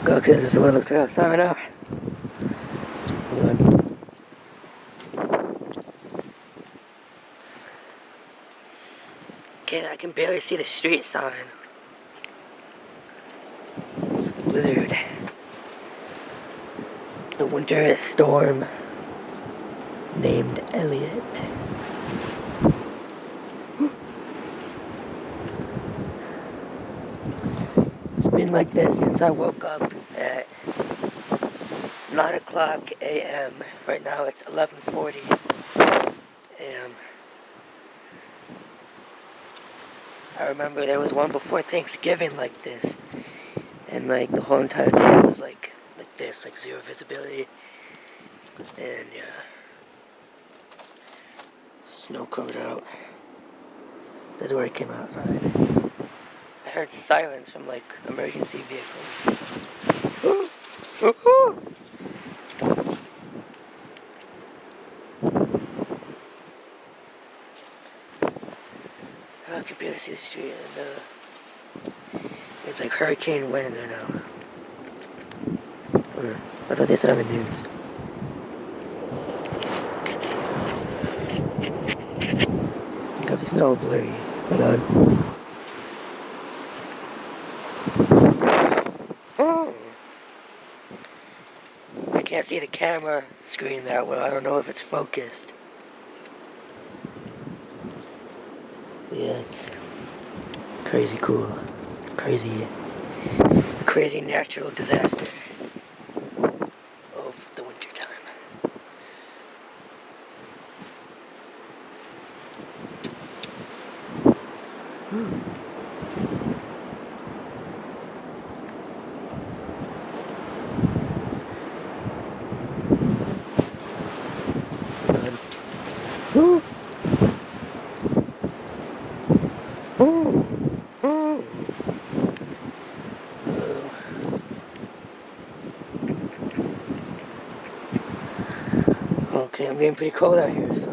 go because this is what it looks like outside right now. Okay, I can barely see the street sign. It's the blizzard. The winter storm named Elliot. It's been like this since I woke up at 9 o'clock a.m. Right now it's 11:40 a.m. I remember there was one before Thanksgiving like this. And like the whole entire day was like this, like zero visibility. And yeah. Snow covered out. This is where it came outside. I heard sirens from like emergency vehicles. I can barely see the street, and it's like hurricane winds right now. Or that's what they said on the news. It's all blurry. Oh my god. Oh. I can't see the camera screen that well. I don't know if it's focused. Yeah, it's crazy cool. Crazy natural disaster of the winter time. Okay, I'm getting pretty cold out here, so